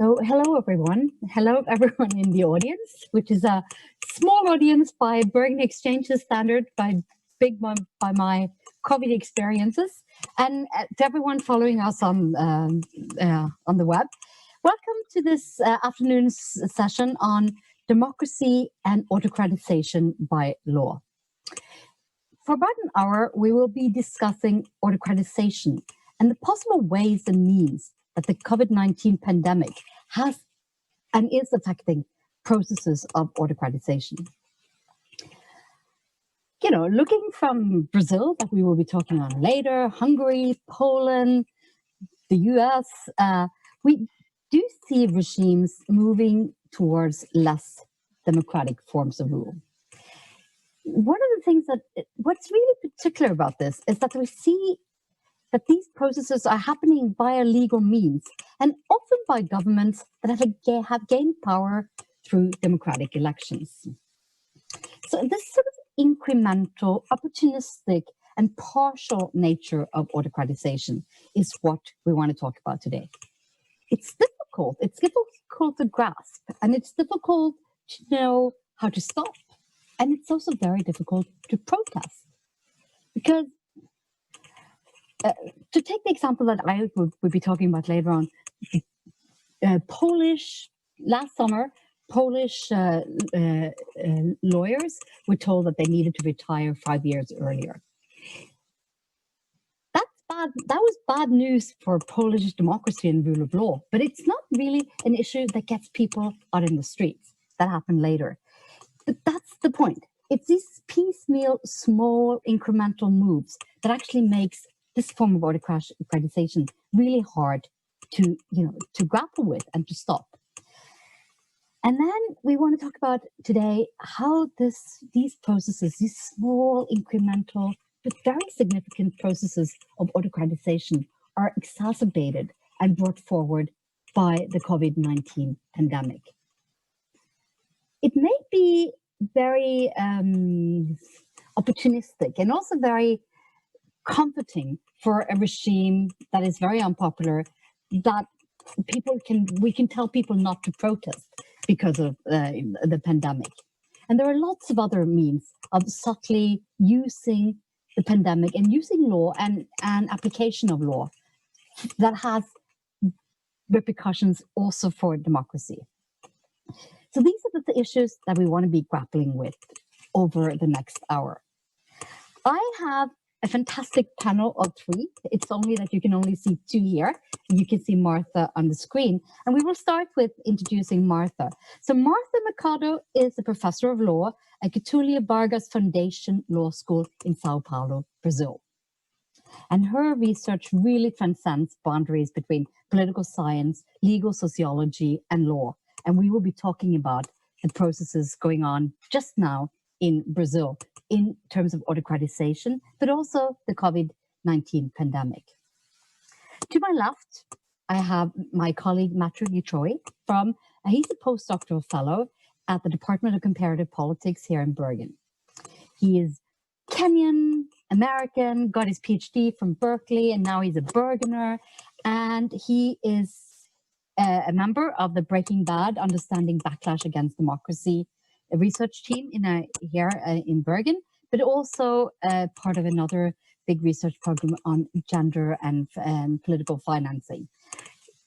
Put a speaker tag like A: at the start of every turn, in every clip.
A: So hello, everyone. Hello, everyone in the audience, which is a small audience by Bergen Exchange's standard, big one by my COVID experiences, and to everyone following us on the web. Welcome to this afternoon's session on democracy and autocratization by law. For about an hour, we will be discussing autocratization and the possible ways and means that the COVID-19 pandemic has and is affecting processes of autocratization. You know, looking from Brazil, that we will be talking on later, Hungary, Poland, the US, we do see regimes moving towards less democratic forms of rule. One of the things what's really particular about this is that we see that these processes are happening via legal means and often by governments that have gained power through democratic elections. So this sort of incremental, opportunistic, and partial nature of autocratization is what we want to talk about today. It's difficult to grasp, and it's difficult to know how to stop. And it's also very difficult to protest because to take the example that I would be talking about later on, last summer, Polish lawyers were told that they needed to retire 5 years earlier. That's bad. That was bad news for Polish democracy and rule of law, but it's not really an issue that gets people out in the streets. That happened later. But that's the point. It's these piecemeal, small, incremental moves that actually makes this form of autocratization really hard to grapple with and to stop. And then we want to talk about today how these processes, these small, incremental, but very significant processes of autocratization are exacerbated and brought forward by the COVID-19 pandemic. It may be very opportunistic and also very comforting for a regime that is very unpopular, that we can tell people not to protest because of the pandemic. And there are lots of other means of subtly using the pandemic and using law and application of law that has repercussions also for democracy. So these are the issues that we want to be grappling with over the next hour. I have a fantastic panel of three. It's only that you can only see two here. You can see Martha on the screen. And we will start with introducing Martha. So Martha Mikado is a professor of law at Getúlio Vargas Foundation Law School in Sao Paulo, Brazil. And her research really transcends boundaries between political science, legal sociology, and law. And we will be talking about the processes going on just now in Brazil in terms of autocratization, but also the COVID-19 pandemic. To my left, I have my colleague Matthew Gitroy he's a postdoctoral fellow at the Department of Comparative Politics here in Bergen. He is Kenyan, American, got his PhD from Berkeley, and now he's a Bergener. And he is a member of the Breaking Bad Understanding Backlash Against Democracy a research team here in Bergen, but also part of another big research program on gender and political financing.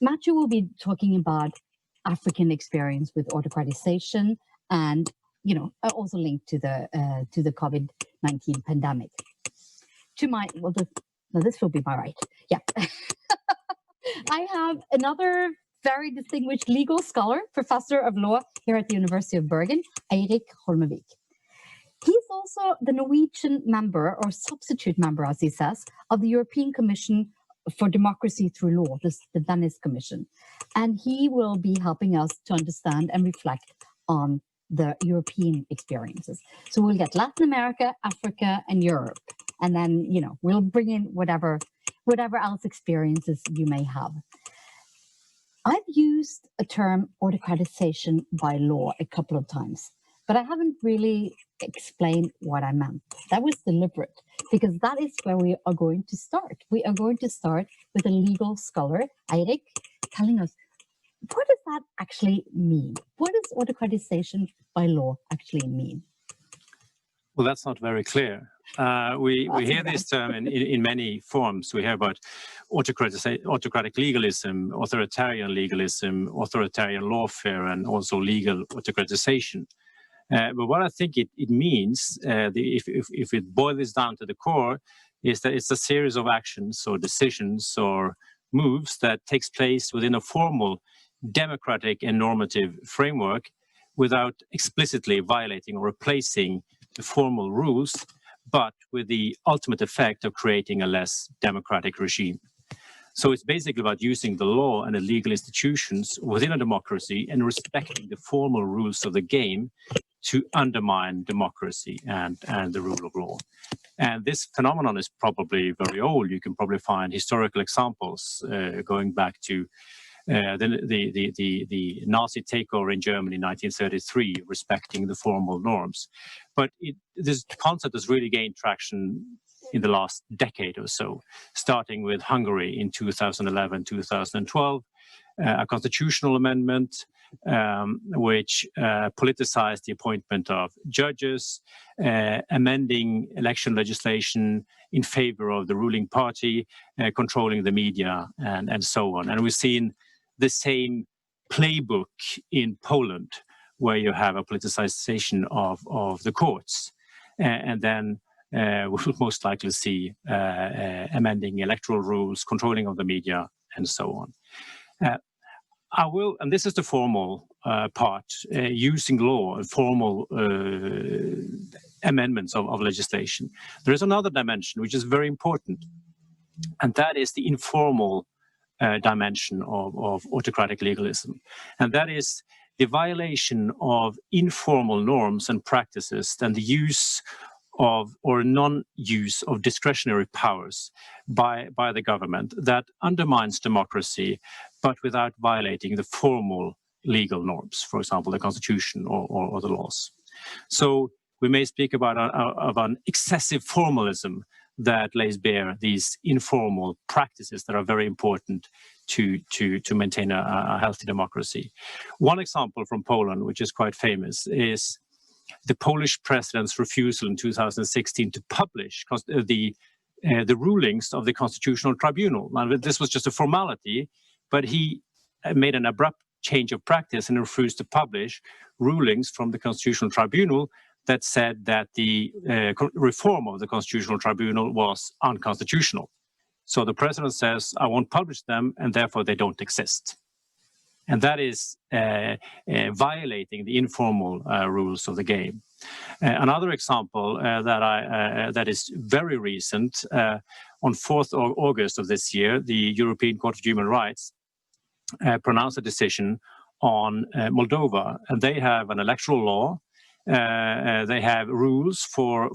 A: Matthew will be talking about African experience with autocratization and, also linked to the COVID-19 pandemic. This will be my right. Yeah. I have another very distinguished legal scholar, professor of law here at the University of Bergen, Eirik Holmevik. He's also the Norwegian member, or substitute member, as he says, of the European Commission for Democracy Through Law, the Venice Commission. And he will be helping us to understand and reflect on the European experiences. So we'll get Latin America, Africa, and Europe. And then, we'll bring in whatever else experiences you may have. I've used a term autocratization by law a couple of times, but I haven't really explained what I meant. That was deliberate because that is where we are going to start. We are going to start with a legal scholar, Eirik, telling us what does that actually mean? What does autocratization by law actually mean?
B: Well, that's not very clear. We hear this term in many forms. We hear about autocratic legalism, authoritarian legalism, authoritarian lawfare, and also legal autocratization. But what I think it means, if it boils down to the core, is that it's a series of actions or decisions or moves that takes place within a formal democratic and normative framework without explicitly violating or replacing the formal rules, but with the ultimate effect of creating a less democratic regime. So it's basically about using the law and the legal institutions within a democracy and respecting the formal rules of the game to undermine democracy and the rule of law. And this phenomenon is probably very old. You can probably find historical examples going back to the Nazi takeover in Germany in 1933, respecting the formal norms. But this concept has really gained traction in the last decade or so, starting with Hungary in 2011, 2012, a constitutional amendment which politicized the appointment of judges, amending election legislation in favor of the ruling party, controlling the media, and so on. And we've seen the same playbook in Poland, where you have a politicization of the courts, and then we'll most likely see amending electoral rules, controlling of the media, and so on. And this is the formal part, using law and formal amendments of legislation. There is another dimension which is very important, and that is the informal dimension of autocratic legalism. And that is the violation of informal norms and practices and the use of or non-use of discretionary powers by the government that undermines democracy, but without violating the formal legal norms, for example, the constitution or the laws. So we may speak about of an excessive formalism that lays bare these informal practices that are very important to maintain a healthy democracy. One example from Poland, which is quite famous, is the Polish president's refusal in 2016 to publish the rulings of the Constitutional Tribunal. Now, this was just a formality, but he made an abrupt change of practice and refused to publish rulings from the Constitutional Tribunal that said that the reform of the Constitutional Tribunal was unconstitutional. So the president says, I won't publish them, and therefore they don't exist. And that is violating the informal rules of the game. Another example that is very recent, on 4th of August of this year, the European Court of Human Rights pronounced a decision on Moldova, and they have an electoral law. They have rules for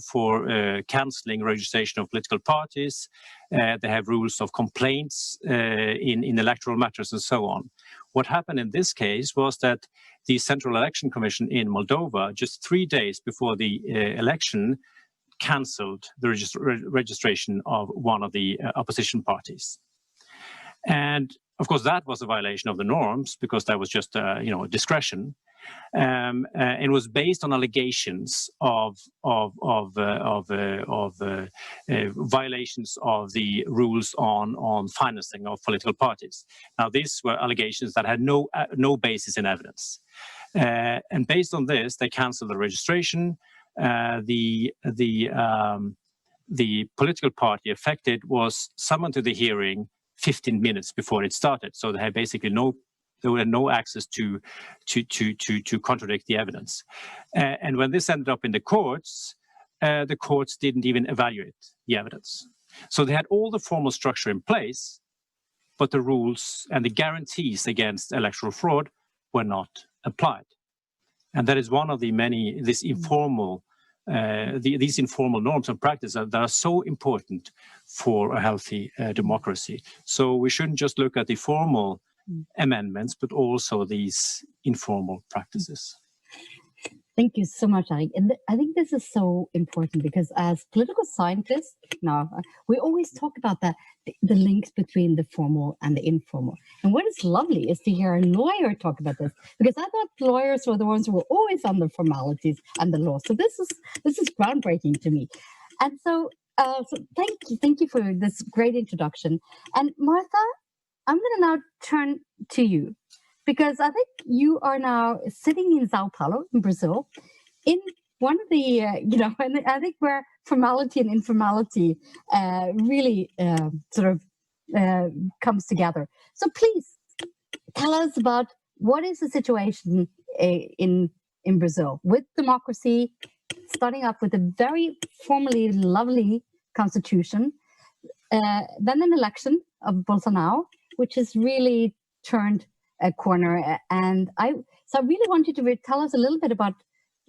B: cancelling registration of political parties. They have rules of complaints in electoral matters and so on. What happened in this case was that the Central Election Commission in Moldova, just 3 days before the election, cancelled the registration of one of the opposition parties. And of course, that was a violation of the norms because that was just discretion. It was based on allegations of violations of the rules on financing of political parties. Now, these were allegations that had no basis in evidence, and based on this, they cancelled the registration. The political party affected was summoned to the hearing 15 minutes before it started, so they had basically no access to contradict the evidence. And when this ended up in the courts didn't even evaluate the evidence. So they had all the formal structure in place, but the rules and the guarantees against electoral fraud were not applied. And that is one of the many, these informal norms and practices that are so important for a healthy democracy. So we shouldn't just look at the formal amendments, but also these informal practices.
A: Thank you so much, Ari. And I think this is so important because as political scientists, now we always talk about the links between the formal and the informal. And what is lovely is to hear a lawyer talk about this, because I thought lawyers were the ones who were always on the formalities and the law. So this is groundbreaking to me. And so, thank you for this great introduction. And Martha, I'm going to now turn to you, because I think you are now sitting in Sao Paulo, in Brazil, in one of the, and I think where formality and informality really sort of comes together. So please tell us about what is the situation in Brazil with democracy, starting up with a very formally lovely constitution, then an election of Bolsonaro, which has really turned a corner. And I really want you to tell us a little bit about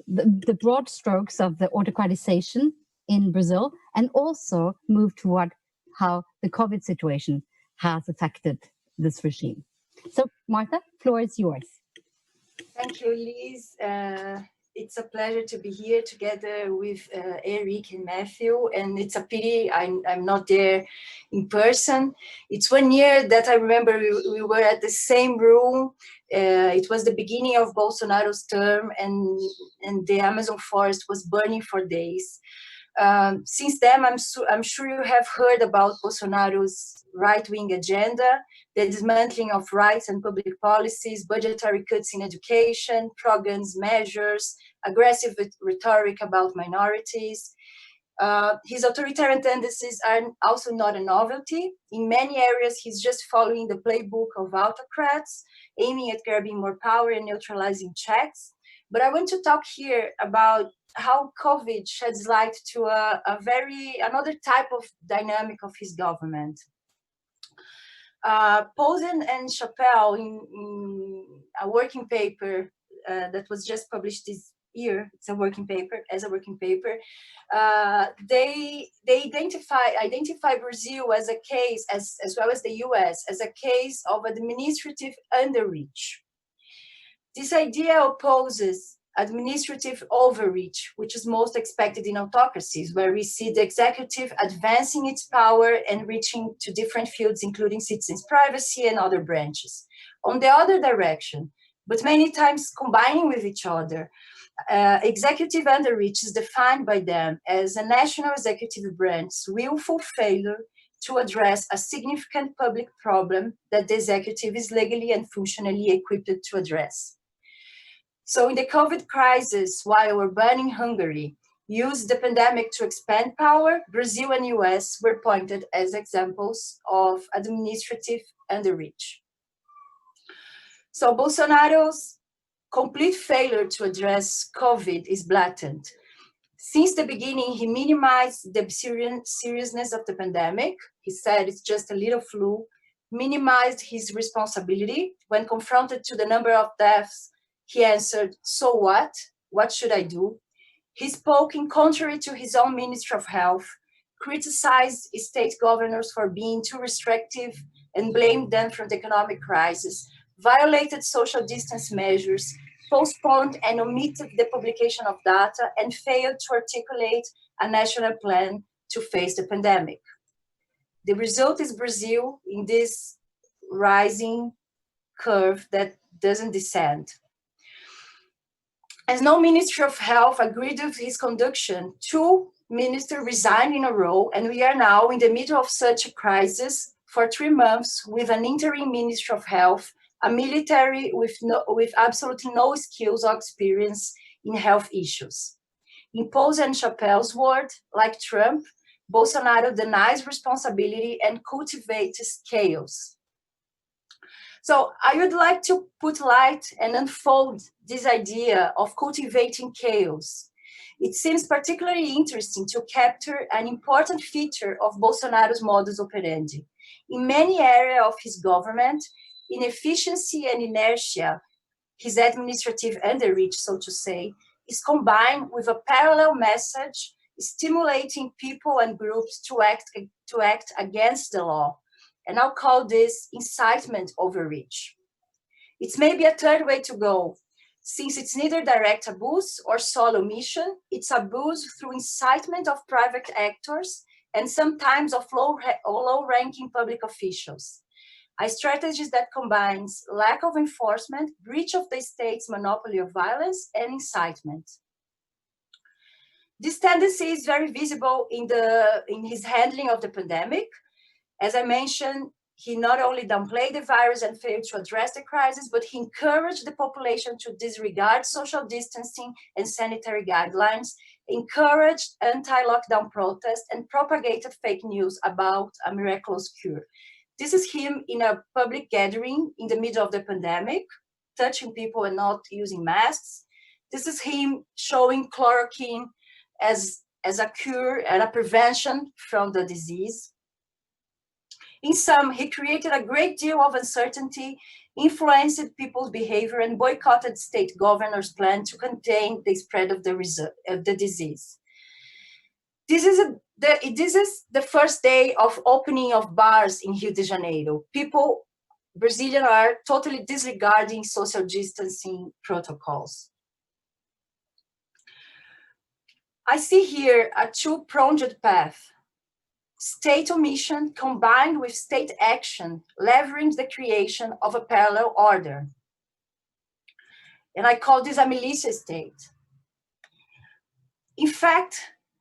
A: the broad strokes of the autocratization in Brazil, and also move toward how the COVID situation has affected this regime. So, Martha, floor is yours.
C: Thank you, Liz. It's a pleasure to be here together with Eric and Matthew, and it's a pity I'm not there in person. It's 1 year that I remember we were at the same room. It was the beginning of Bolsonaro's term, and the Amazon forest was burning for days. Since then, I'm sure you have heard about Bolsonaro's right-wing agenda, the dismantling of rights and public policies, budgetary cuts in education, pro-guns measures, aggressive rhetoric about minorities. His authoritarian tendencies are also not a novelty. In many areas, he's just following the playbook of autocrats, aiming at grabbing more power and neutralizing checks. But I want to talk here about how COVID sheds light to another type of dynamic of his government. Posen and Chappell, in a working paper that was just published this year, it's a working paper, they identify Brazil as a case, as well as the US, as a case of administrative underreach. This idea opposes administrative overreach, which is most expected in autocracies, where we see the executive advancing its power and reaching to different fields, including citizens' privacy and other branches. On the other direction, but many times combining with each other, executive underreach is defined by them as a national executive branch's willful failure to address a significant public problem that the executive is legally and functionally equipped to address. So in the COVID crisis, while Orbán in Hungary used the pandemic to expand power, Brazil and US were pointed as examples of administrative underreach. So Bolsonaro's complete failure to address COVID is blatant. Since the beginning, he minimized the seriousness of the pandemic. He said it's just a little flu, minimized his responsibility. When confronted to the number of deaths, he answered, "So what? What should I do?" He spoke in contrary to his own Minister of Health, criticized state governors for being too restrictive and blamed them for the economic crisis, violated social distance measures, postponed and omitted the publication of data, and failed to articulate a national plan to face the pandemic. The result is Brazil in this rising curve that doesn't descend. As no Ministry of Health agreed with his conduction, 2 ministers resigned in a row, and we are now in the middle of such a crisis for 3 months with an interim Ministry of Health, a military with absolutely no skills or experience in health issues. In Posen and Chappell's word, like Trump, Bolsonaro denies responsibility and cultivates chaos. So I would like to put light and unfold this idea of cultivating chaos. It seems particularly interesting to capture an important feature of Bolsonaro's modus operandi. In many areas of his government, inefficiency and inertia, his administrative underreach, so to say, is combined with a parallel message stimulating people and groups to act against the law. And I'll call this incitement overreach. It's maybe a third way to go. Since it's neither direct abuse or sole omission, it's abuse through incitement of private actors and sometimes of low-ranking public officials. A strategy that combines lack of enforcement, breach of the state's monopoly of violence, and incitement. This tendency is very visible in his handling of the pandemic. As I mentioned, he not only downplayed the virus and failed to address the crisis, but he encouraged the population to disregard social distancing and sanitary guidelines, encouraged anti-lockdown protests, and propagated fake news about a miraculous cure. This is him in a public gathering in the middle of the pandemic, touching people and not using masks. This is him showing chloroquine as a cure and a prevention from the disease. In sum, he created a great deal of uncertainty, influenced people's behavior, and boycotted state governors' plan to contain the spread of the disease. This is the first day of opening of bars in Rio de Janeiro. Brazilians are totally disregarding social distancing protocols. I see here a two-pronged path. State omission combined with state action leveraging the creation of a parallel order. And I call this a militia state. In fact,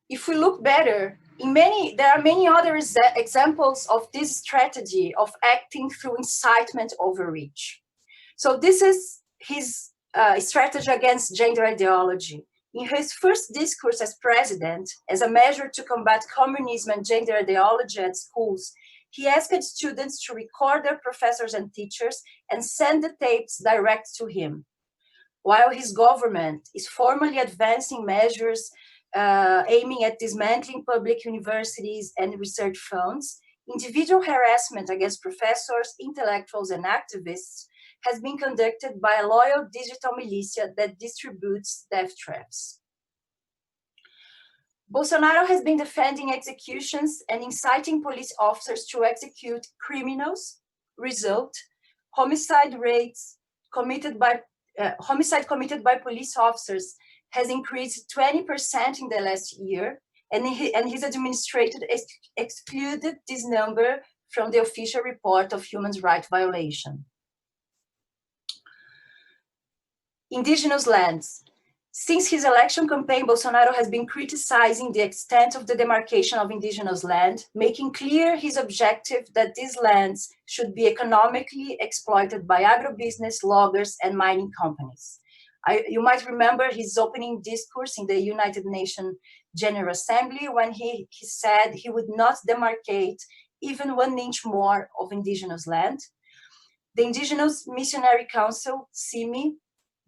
C: if we look better, there are many other examples of this strategy of acting through incitement overreach. So this is his strategy against gender ideology. In his first discourse as president, as a measure to combat communism and gender ideology at schools, he asked students to record their professors and teachers and send the tapes direct to him. While his government is formally advancing measures aiming at dismantling public universities and research funds, individual harassment against professors, intellectuals, and activists has been conducted by a loyal digital militia that distributes death traps. Bolsonaro has been defending executions and inciting police officers to execute criminals. Result, homicide committed by police officers has increased 20% in the last year, and his administration excluded this number from the official report of human rights violation. Indigenous lands. Since his election campaign, Bolsonaro has been criticizing the extent of the demarcation of indigenous land, making clear his objective that these lands should be economically exploited by agribusiness, loggers, and mining companies. You might remember his opening discourse in the United Nations General Assembly when he said he would not demarcate even 1 inch more of indigenous land. The Indigenous Missionary Council, CIMI,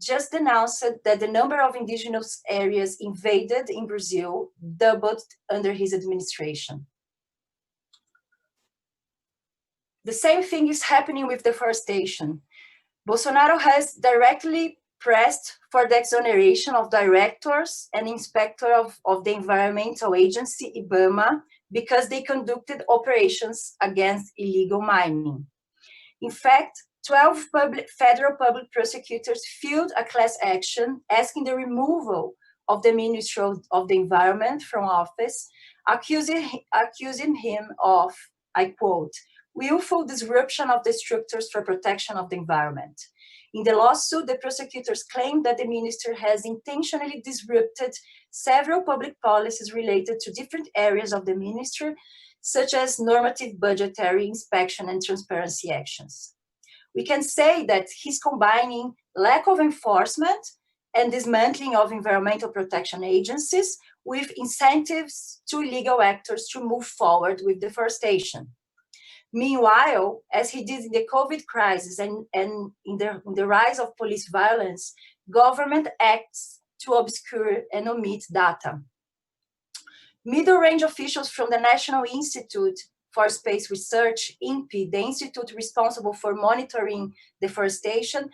C: just announced that the number of indigenous areas invaded in Brazil doubled under his administration. The same thing is happening with deforestation. Bolsonaro has directly pressed for the exoneration of directors and inspector of the environmental agency, IBAMA, because they conducted operations against illegal mining. In fact, 12 federal public prosecutors filed a class action asking the removal of the Ministry of the Environment from office, accusing him of, I quote, willful disruption of the structures for protection of the environment. In the lawsuit, the prosecutors claim that the minister has intentionally disrupted several public policies related to different areas of the ministry, such as normative, budgetary, inspection, and transparency actions. We can say that he's combining lack of enforcement and dismantling of environmental protection agencies with incentives to legal actors to move forward with deforestation. Meanwhile, as he did in the COVID crisis and in the rise of police violence, government acts to obscure and omit data. Middle-range officials from the National Institute for Space Research, INPE, the institute responsible for monitoring deforestation,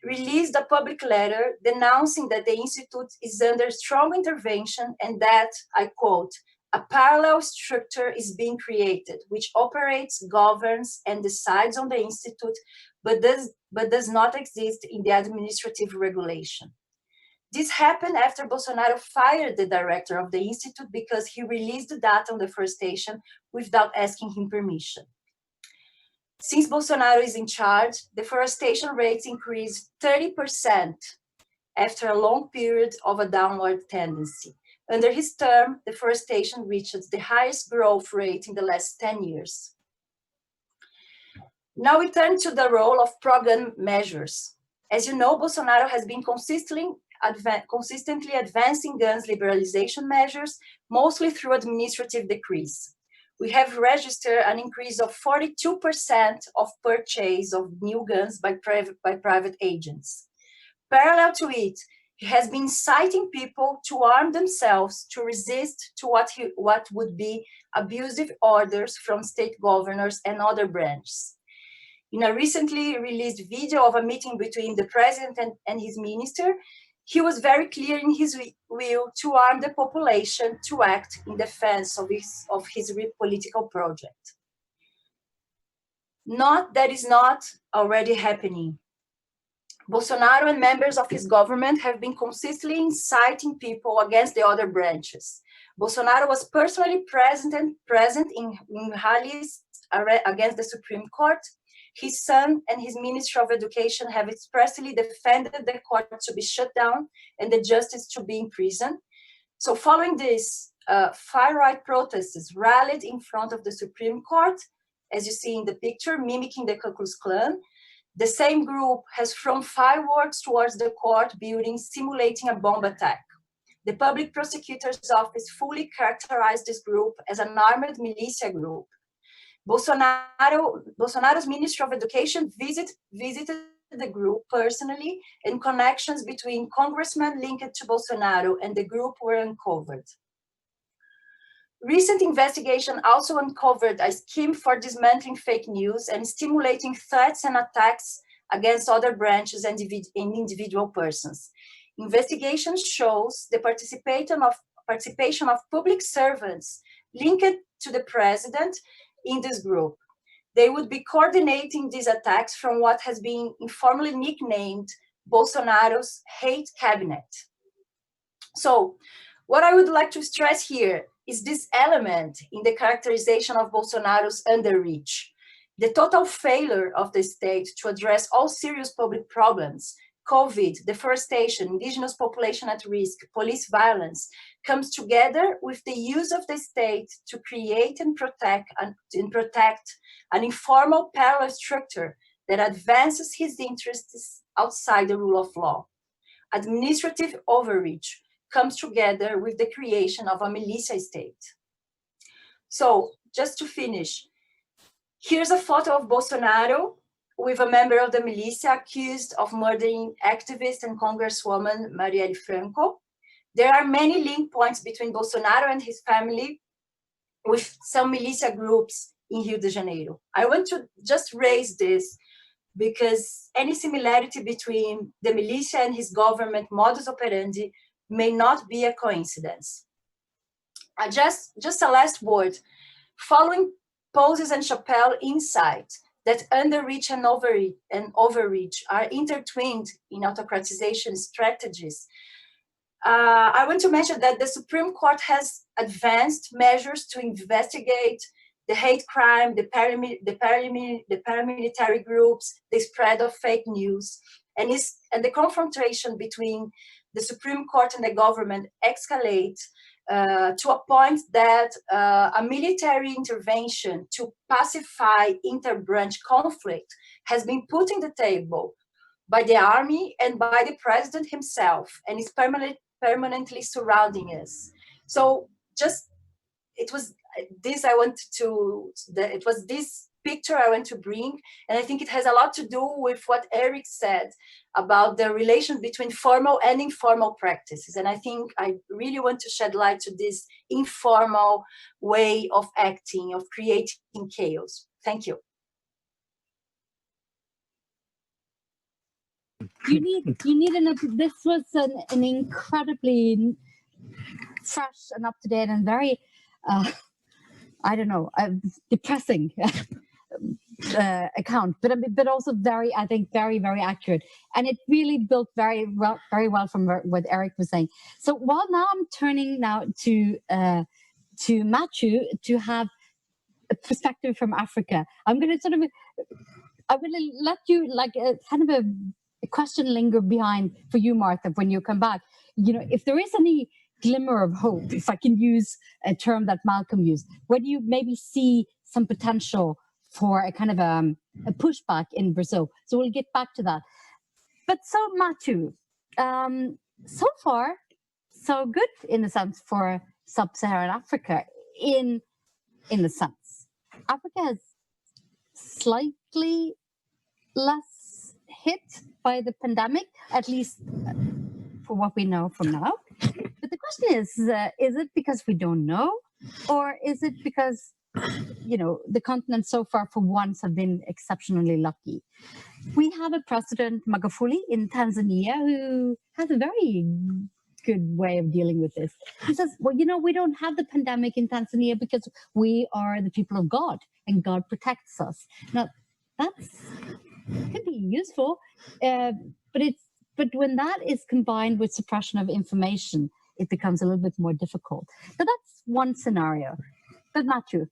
C: released a public letter denouncing that the institute is under strong intervention and that, I quote, a parallel structure is being created which operates, governs, and decides on the institute but does not exist in the administrative regulation. This happened after Bolsonaro fired the director of the institute because he released the data on deforestation without asking him permission. Since Bolsonaro is in charge, deforestation rates increased 30% after a long period of a downward tendency. Under his term, deforestation reached the highest growth rate in the last 10 years. Now we turn to the role of program measures. As you know, Bolsonaro has been consistently advancing guns liberalization measures, mostly through administrative decrees. We have registered an increase of 42% of purchase of new guns by private agents. Parallel to it, he has been inciting people to arm themselves to resist to what would be abusive orders from state governors and other branches. In a recently released video of a meeting between the president and his minister, he was very clear in his will to arm the population to act in defense of his political project. That is not already happening. Bolsonaro and members of his government have been consistently inciting people against the other branches. Bolsonaro was personally present in rallies against the Supreme Court. His son and his Minister of Education have expressly defended the court to be shut down and the justice to be in prison. So following this, far-right protesters rallied in front of the Supreme Court, as you see in the picture, mimicking the Ku Klux Klan. The same group has thrown fireworks towards the court building, simulating a bomb attack. The public prosecutor's office fully characterized this group as an armed militia group. Bolsonaro's Minister of Education visited the group personally, and connections between congressmen linked to Bolsonaro and the group were uncovered. Recent investigation also uncovered a scheme for dismantling fake news and stimulating threats and attacks against other branches and individual persons. Investigation shows the participation of public servants linked to the president in this group. They would be coordinating these attacks from what has been informally nicknamed Bolsonaro's hate cabinet. So, what I would like to stress here is this element in the characterization of Bolsonaro's underreach. The total failure of the state to address all serious public problems, COVID, deforestation, indigenous population at risk, police violence, comes together with the use of the state to create and protect an informal parallel structure that advances his interests outside the rule of law. Administrative overreach comes together with the creation of a militia state. So, just to finish, here's a photo of Bolsonaro with a member of the militia accused of murdering activist and Congresswoman Marielle Franco. There are many link points between Bolsonaro and his family with some militia groups in Rio de Janeiro. I want to just raise this because any similarity between the militia and his government modus operandi may not be a coincidence. Just a last word. Following Poses and Chappelle insight that underreach and overreach are intertwined in autocratization strategies, I want to mention that the Supreme Court has advanced measures to investigate the hate crime, the paramilitary groups, the spread of fake news, and the confrontation between the Supreme Court and the government escalate to a point that a military intervention to pacify inter-branch conflict has been put on the table by the army and by the president himself, and is permanently surrounding us. So it was this picture I want to bring, and I think it has a lot to do with what Eric said about the relation between formal and informal practices. And I think I really want to shed light to this informal way of acting, of creating chaos. Thank you.
A: This was an incredibly fresh and up-to-date and very, depressing account, but also very, I think, very, very accurate, and it really built very well from what Eric was saying. So while now I'm turning now to Matthew to have a perspective from Africa, I'm going to let you like kind of a question linger behind for you, Martha, when you come back. You know, if there is any glimmer of hope, if I can use a term that Malcolm used, where do you maybe see some potential for a kind of a pushback in Brazil? So we'll get back to that. But so Matthew, so far, so good in a sense for sub-Saharan Africa. In the sense, Africa has slightly less hit by the pandemic, at least for what we know from now. But the question is it because we don't know, or is it because, you know, the continent so far for once have been exceptionally lucky? We have a president, Magufuli, in Tanzania, who has a very good way of dealing with this. He says, well, you know, we don't have the pandemic in Tanzania because we are the people of God and God protects us. Now, that's could be useful, but when that is combined with suppression of information, it becomes a little bit more difficult. So that's one scenario. But Matthew,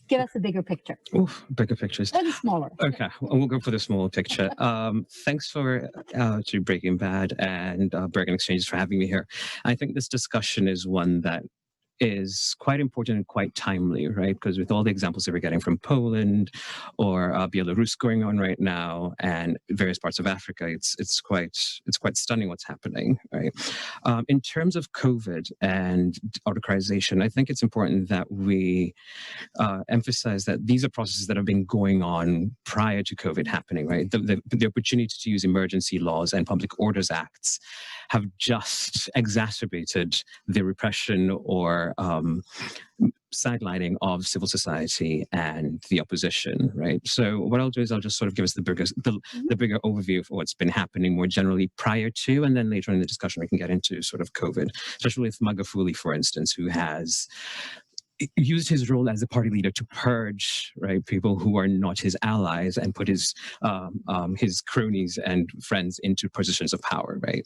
A: give us a bigger picture.
D: Oof, bigger pictures.
A: Or the smaller.
D: Okay, we'll go for the smaller picture. Thanks to Breaking Bad and Bergen Exchanges for having me here. I think this discussion is one that is quite important and quite timely, right? Because with all the examples that we're getting from Poland or Belarus going on right now and various parts of Africa, it's quite stunning what's happening, right? In terms of COVID and autocratization, I think it's important that we emphasize that these are processes that have been going on prior to COVID happening, right? The opportunity to use emergency laws and public orders acts have just exacerbated the repression or sidelining of civil society and the opposition, right? So what I'll do is I'll just sort of give us the bigger overview of what's been happening more generally prior to, and then later in the discussion we can get into sort of COVID, especially with Magufuli, for instance, who has used his role as a party leader to purge, right, people who are not his allies and put his cronies and friends into positions of power, right?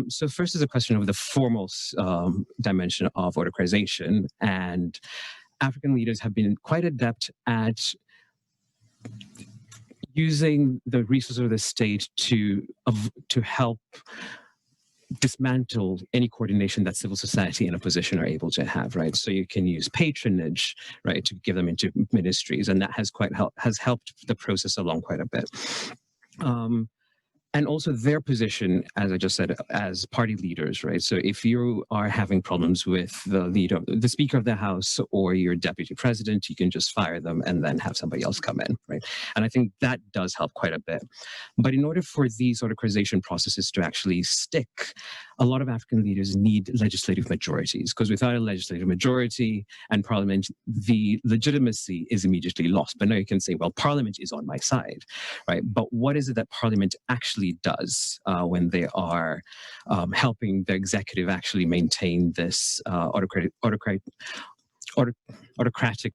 D: So first is a question of the formal dimension of autocratization, and African leaders have been quite adept at using the resources of the state to help dismantle any coordination that civil society and opposition are able to have, right? So you can use patronage, right, to give them into ministries, and that has helped the process along quite a bit. And also their position, as I just said, as party leaders, right? So if you are having problems with the Speaker of the House or your deputy president, you can just fire them and then have somebody else come in, right? And I think that does help quite a bit. But in order for these autocratization processes to actually stick, a lot of African leaders need legislative majorities, because without a legislative majority and parliament, the legitimacy is immediately lost. But now you can say, well, parliament is on my side, right? But what is it that parliament actually does when they are helping the executive actually maintain this autocratic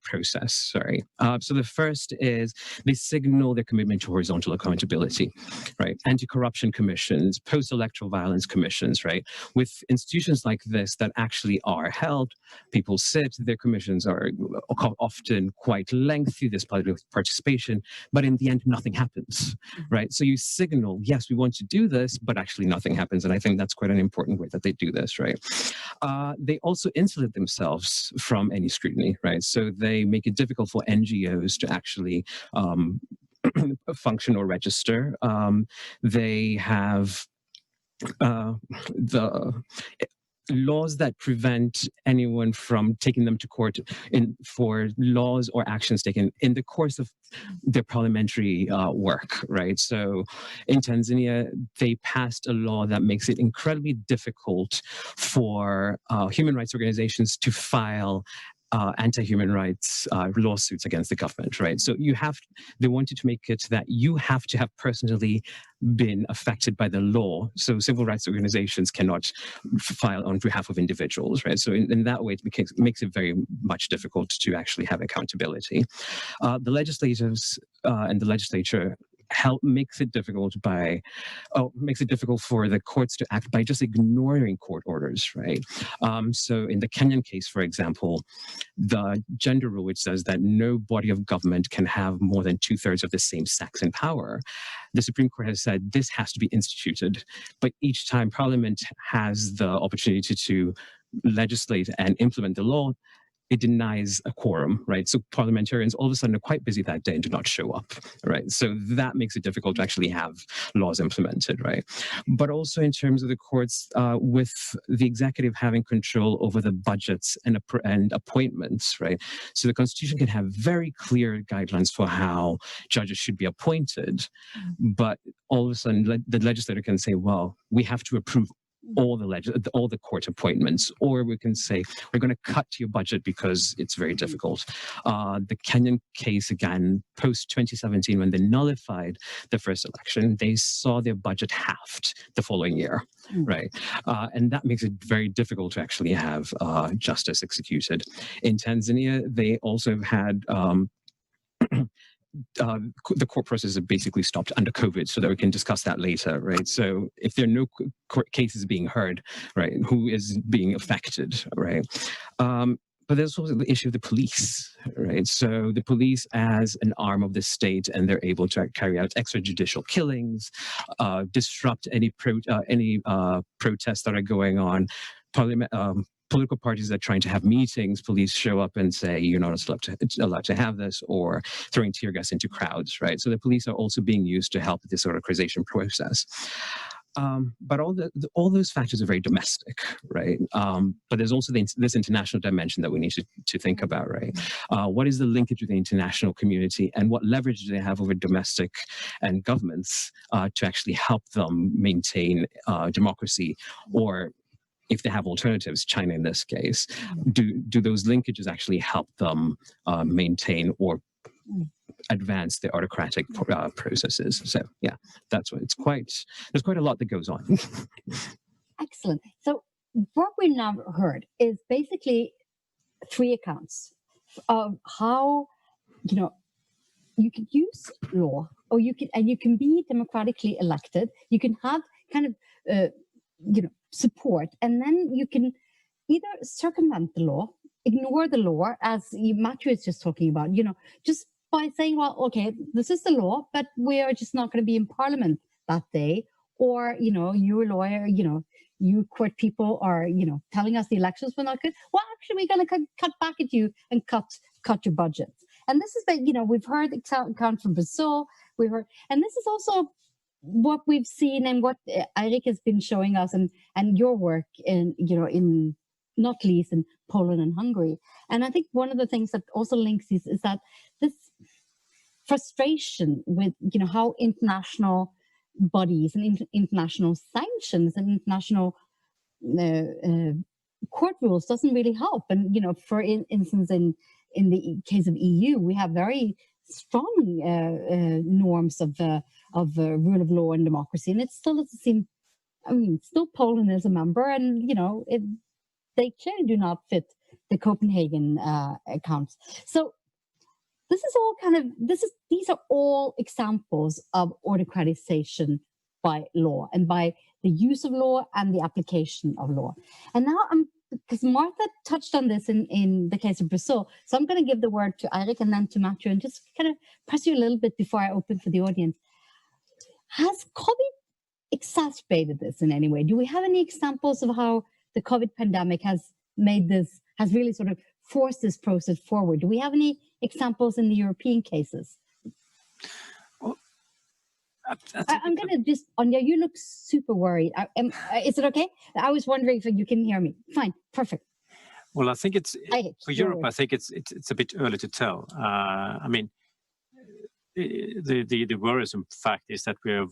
D: process, sorry. So the first is they signal their commitment to horizontal accountability, right? Anti-corruption commissions, post-electoral violence commissions, right? With institutions like this that actually are held, people sit, their commissions are often quite lengthy, there's public participation, but in the end, nothing happens, right? So you signal, yes, we want to do this, but actually nothing happens. And I think that's quite an important way that they do this, right? They also insulate themselves from any scrutiny, right? So they make it difficult for NGOs to actually function or register. They have the laws that prevent anyone from taking them to court for laws or actions taken in the course of their parliamentary work, right? So in Tanzania, they passed a law that makes it incredibly difficult for human rights organizations to file anti-human rights lawsuits against the government, right? So they wanted to make it that you have to have personally been affected by the law. So civil rights organizations cannot file on behalf of individuals, right? So in that way, it makes it very much difficult to actually have accountability. The legislators and the legislature makes it difficult for the courts to act by just ignoring court orders, right? So in the Kenyan case, for example, the gender rule, which says that no body of government can have more than 2/3 of the same sex in power, the Supreme Court has said this has to be instituted. But each time Parliament has the opportunity to legislate and implement the law, it denies a quorum, right? So parliamentarians all of a sudden are quite busy that day and do not show up, right? So that makes it difficult to actually have laws implemented, right? But also in terms of the courts, with the executive having control over the budgets and appointments, right? So the Constitution can have very clear guidelines for how judges should be appointed, but all of a sudden the legislator can say, well, we have to approve all the court appointments, or we can say we're going to cut your budget because it's very difficult. The Kenyan case, again, post 2017, when they nullified the first election, they saw their budget halved the following year, right? And that makes it very difficult to actually have justice executed. In Tanzania, they also had the court process is basically stopped under COVID, so that we can discuss that later, right? So if there are no court cases being heard, right, who is being affected, right? But there's also the issue of the police, right? So the police as an arm of the state, and they're able to carry out extrajudicial killings, disrupt any protests that are going on. Political parties that are trying to have meetings, police show up and say, you're not allowed to have this, or throwing tear gas into crowds, right? So the police are also being used to help this autocratization process. But all those factors are very domestic, right? But there's also this international dimension that we need to think about, right? What is the linkage with the international community, and what leverage do they have over domestic and governments to actually help them maintain democracy, or if they have alternatives, China in this case, do those linkages actually help them maintain or advance the autocratic processes? So yeah, that's what there's quite a lot that goes on.
A: Excellent. So what we now heard is basically 3 accounts of how, you can use law, or you can be democratically elected. You can have kind of, support, and then you can either circumvent the law, ignore the law, as Matthew is just talking about, just by saying, well, okay, this is the law, but we are just not going to be in Parliament that day. Or, you're a lawyer, you court people are, telling us the elections were not good. Well, actually, we're going to cut back at you and cut your budget. And this is we've heard the account from Brazil, and this is also what we've seen and what Eirik has been showing us, and your work in not least in Poland and Hungary. And I think one of the things that also links is that this frustration with how international bodies and international sanctions and international court rules doesn't really help. And for instance, in the case of EU, we have very strong norms of rule of law and democracy, and it still doesn't seem. I mean, still Poland is a member, and they clearly do not fit the Copenhagen accounts. So this is all these are all examples of autocratization by law, and by the use of law and the application of law. And now because Martha touched on this in the case of Brazil, so I'm going to give the word to Eirik and then to Matthew, and just kind of press you a little bit before I open for the audience. Has COVID exacerbated this in any way? Do we have any examples of how the COVID pandemic has really sort of forced this process forward? Do we have any examples in the European cases?
B: Well,
A: I'm going to just, Anya, you look super worried. Is it okay? I was wondering if you can hear me. Fine, perfect.
B: Well, I think for Europe, I think it's a bit early to tell. I mean, the worrisome fact is that we are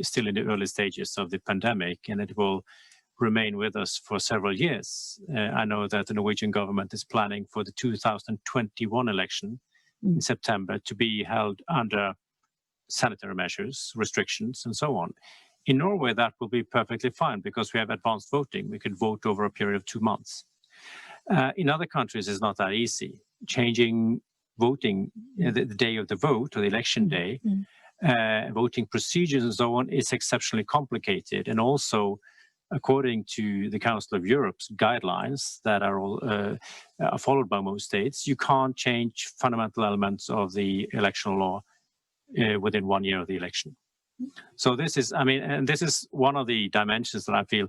B: still in the early stages of the pandemic, and it will remain with us for several years. I know that the Norwegian government is planning for the 2021 election in September to be held under sanitary measures, restrictions, and so on. In Norway, that will be perfectly fine because we have advanced voting. We could vote over a period of 2 months. In other countries, it's not that easy. Changing voting, the day of the vote or the election day, voting procedures and so on is exceptionally complicated. And also, according to the Council of Europe's guidelines that are all followed by most states, you can't change fundamental elements of the electoral law within 1 year of the election. So this is, and this is one of the dimensions that I feel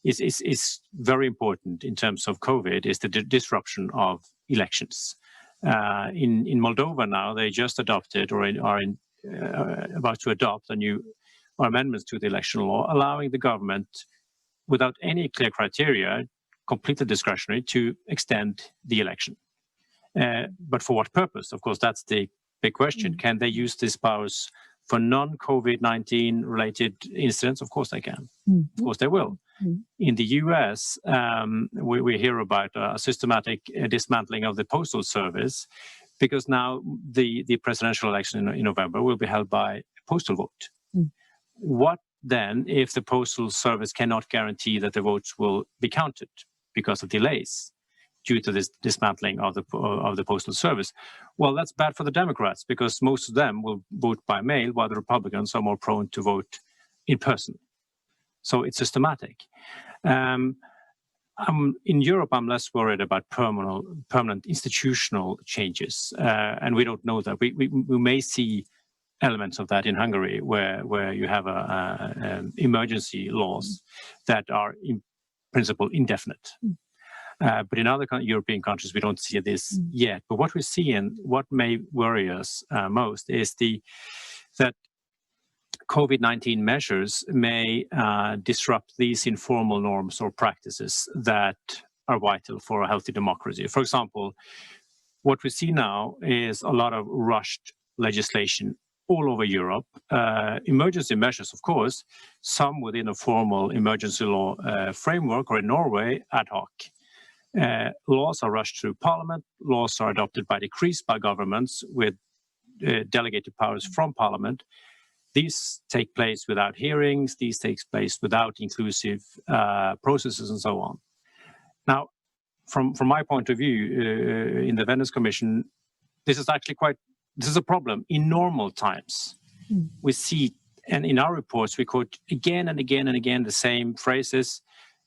B: is very important in terms of COVID, is the disruption of elections. In Moldova now, they just adopted or are about to adopt a new amendments to the election law, allowing the government, without any clear criteria, completely discretionary, to extend the election. But for what purpose? Of course, that's the big question. Can they use these powers for non-COVID-19 related incidents? Of course they can. Of course they will. In the US, we hear about a systematic dismantling of the postal service, because now the presidential election in November will be held by postal vote. What then if the postal service cannot guarantee that the votes will be counted because of delays due to this dismantling of the postal service? Well, that's bad for the Democrats, because most of them will vote by mail, while the Republicans are more prone to vote in person. So it's systematic. In Europe, I'm less worried about permanent institutional changes, and we don't know that. We may see elements of that in Hungary, where you have emergency laws that are in principle indefinite. But in other European countries, we don't see this yet. But what we see, and what may worry us most, is that COVID-19 measures may disrupt these informal norms or practices that are vital for a healthy democracy. For example, what we see now is a lot of rushed legislation all over Europe. Emergency measures, of course, some within a formal emergency law framework, or in Norway, ad hoc. Laws are rushed through parliament. Laws are adopted by decrees by governments with delegated powers from parliament. These take place without hearings. These take place without inclusive processes and so on. Now, from my point of view, in the Venice Commission, this is a problem in normal times. We see, and in our reports, we quote again and again and again the same phrases.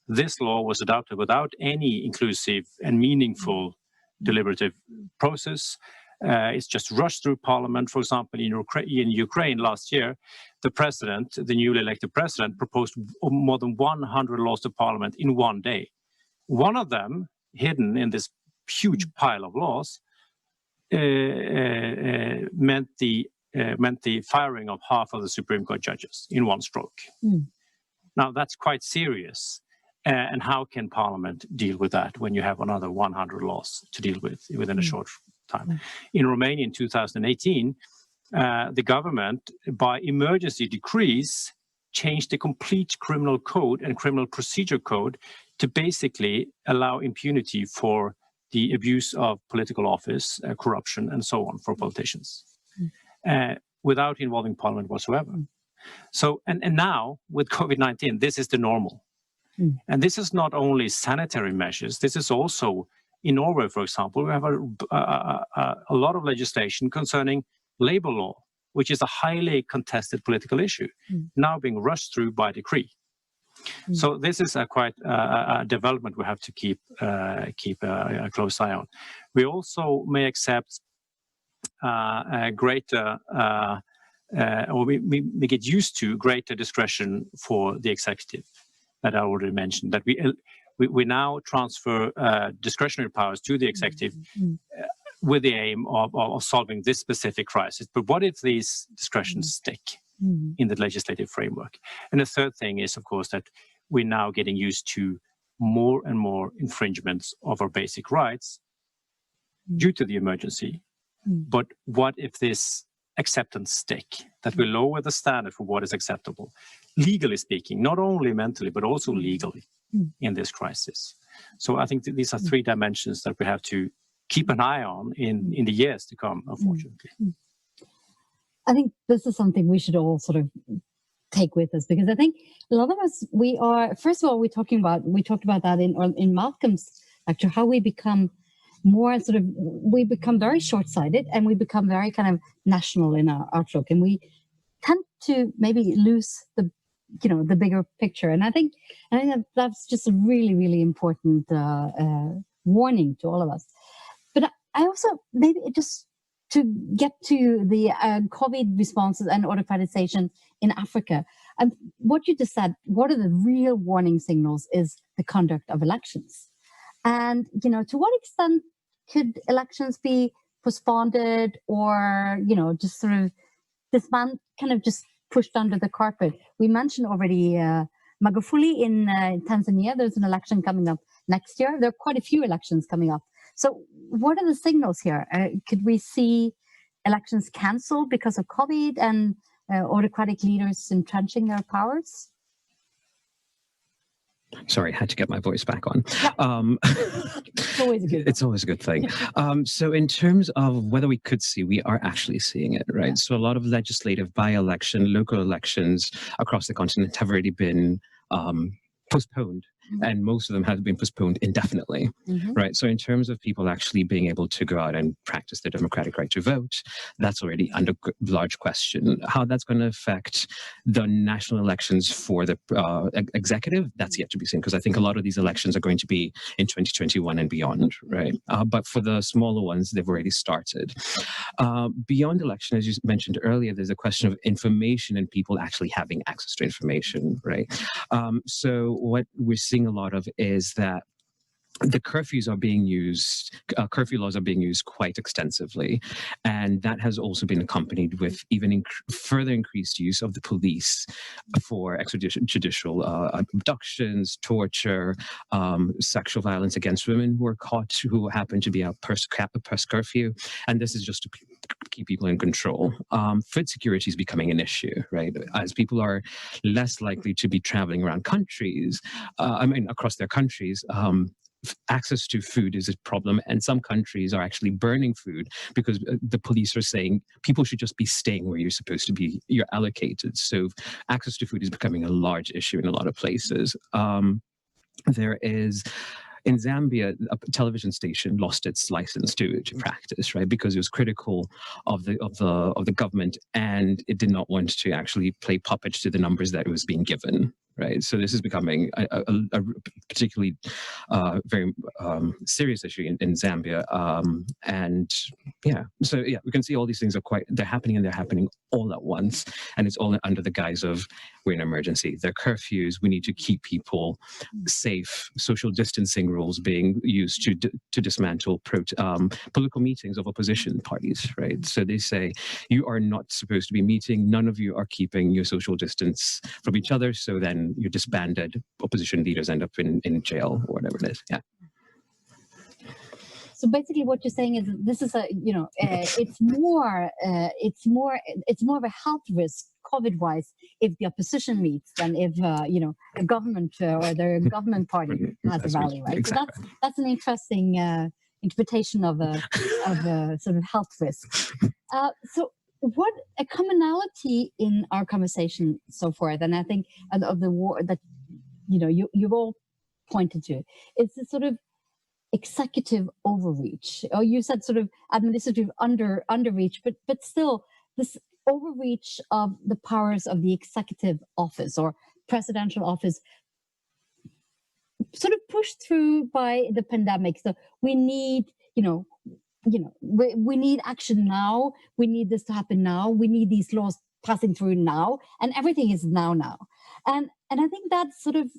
B: This law was adopted without any inclusive and meaningful deliberative process. It's just rushed through parliament. For example, in Ukraine last year, the newly elected president, proposed more than 100 laws to parliament in one day. One of them, hidden in this huge pile of laws, meant the firing of half of the Supreme Court judges in one stroke. Now, that's quite serious. And how can Parliament deal with that when you have another 100 laws to deal with within a short time? In Romania in 2018, the government, by emergency decrees, changed the complete criminal code and criminal procedure code to basically allow impunity for the abuse of political office, corruption, and so on for politicians, without involving Parliament whatsoever. So, and now with COVID-19, this is the normal. And this is not only sanitary measures. This is also, in Norway, for example, we have a lot of legislation concerning labor law, which is a highly contested political issue, now being rushed through by decree. So this is quite a development we have to keep a close eye on. We also may accept a greater, or we get used to greater discretion for the executive, that I already mentioned, that we now transfer discretionary powers to the executive with the aim of solving this specific crisis. But what if these discretions stick in the legislative framework? And the third thing is, of course, that we're now getting used to more and more infringements of our basic rights due to the emergency. But what if this acceptance stick that will lower the standard for what is acceptable, legally speaking, not only mentally, but also legally in this crisis. So I think these are three dimensions that we have to keep an eye on in the years to come, unfortunately.
A: I think this is something we should all sort of take with us, because I think a lot of us, we are, first of all, we talked about that in Malcolm's lecture, how we become more sort of, we become very short-sighted and we become very kind of national in our outlook, and we tend to maybe lose the bigger picture. And I think that's just a really, really important warning to all of us. But I also, maybe just to get to the COVID responses and autocratization in Africa, and what you just said, what are the real warning signals is the conduct of elections. And, to what extent could elections be postponed or, just sort of just pushed under the carpet? We mentioned already Magufuli in Tanzania. There's an election coming up next year. There are quite a few elections coming up. So what are the signals here? Could we see elections cancelled because of COVID and autocratic leaders entrenching their powers?
D: Sorry, I had to get my voice back on.
A: It's always a good.
D: It's always a good thing. So in terms of whether we could see, we are actually seeing it, right? Yeah. So a lot of legislative by-election, local elections across the continent have already been postponed. And most of them have been postponed indefinitely, right? So in terms of people actually being able to go out and practice their democratic right to vote, that's already under large question. How that's going to affect the national elections for the executive, that's yet to be seen, because I think a lot of these elections are going to be in 2021 and beyond, right? But for the smaller ones, they've already started. Beyond election, as you mentioned earlier, there's a question of information and people actually having access to information, right? So what we're seeing a lot of is that the curfews are being used, curfew laws are being used quite extensively. And that has also been accompanied with even further increased use of the police for extrajudicial abductions, torture, sexual violence against women who are caught, who happen to be a press curfew. And this is just to keep people in control. Food security is becoming an issue, right? As people are less likely to be traveling around countries, across their countries, access to food is a problem, and some countries are actually burning food because the police are saying people should just be staying where you're supposed to be, you're allocated. So access to food is becoming a large issue in a lot of places. There is, in Zambia, a television station lost its license to practice, right, because it was critical of the government, and it did not want to actually play puppet to the numbers that it was being given. Right, so this is becoming a particularly very serious issue in Zambia, and we can see all these things they're happening, and they're happening all at once, and it's all under the guise of we're in emergency. There are curfews. We need to keep people safe. Social distancing rules being used to dismantle political meetings of opposition parties. Right, so they say you are not supposed to be meeting. None of you are keeping your social distance from each other. So then you're disbanded. Opposition leaders end up in jail or whatever it is. Yeah.
A: So basically, what you're saying is this is it's more of a health risk COVID-wise if the opposition meets than if a government or the government party has a rally, right? Exactly. So that's an interesting interpretation of a sort of health risk. So what a commonality in our conversation so far, then I think of the war that you've all pointed to, is the sort of executive overreach, or you said sort of administrative underreach, but still this overreach of the powers of the executive office or presidential office, sort of pushed through by the pandemic. So we need we need action now. We need this to happen now. We need these laws passing through now, and everything is now. And I think that's sort of,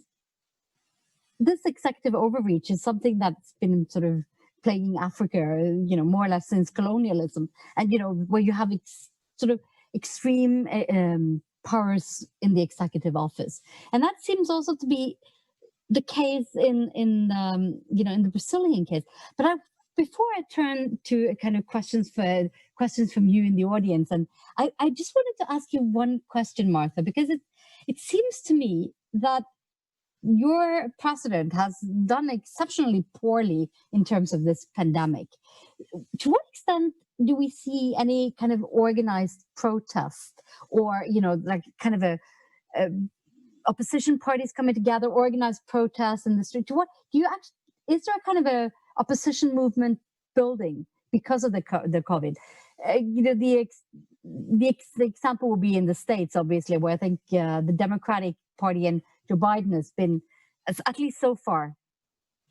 A: this executive overreach is something that's been sort of plaguing Africa, more or less since colonialism, and where you have sort of extreme powers in the executive office, and that seems also to be the case in the Brazilian case. But I before I turn to kind of questions from you in the audience, and I just wanted to ask you one question, Martha, because it seems to me that your president has done exceptionally poorly in terms of this pandemic. To what extent do we see any kind of organized protest, or like kind of a opposition parties coming together, organized protests in the street? To what do you actually? Is there kind of a opposition movement building because of the COVID? The example will be in the States, obviously, where I think the Democratic Party and Joe Biden has been, at least so far,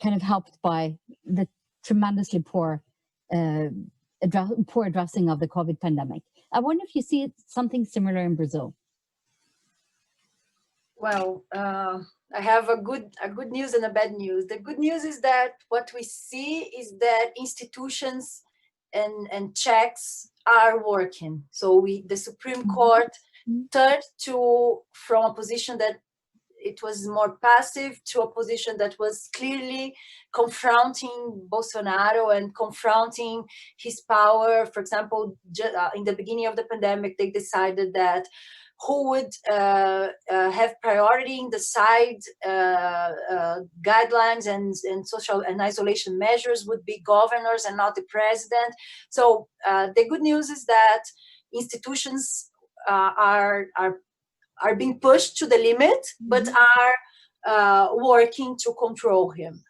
A: kind of helped by the tremendously poor addressing of the COVID pandemic. I wonder if you see something similar in Brazil.
C: Well, I have a good news and a bad news. The good news is that what we see is that institutions and checks are working. So the Supreme Court turned from a position that it was more passive to a position that was clearly confronting Bolsonaro and confronting his power. For example, in the beginning of the pandemic, they decided that who would have priority in the side guidelines and social and isolation measures would be governors and not the president. So the good news is that institutions are being pushed to the limit, but are working to control him.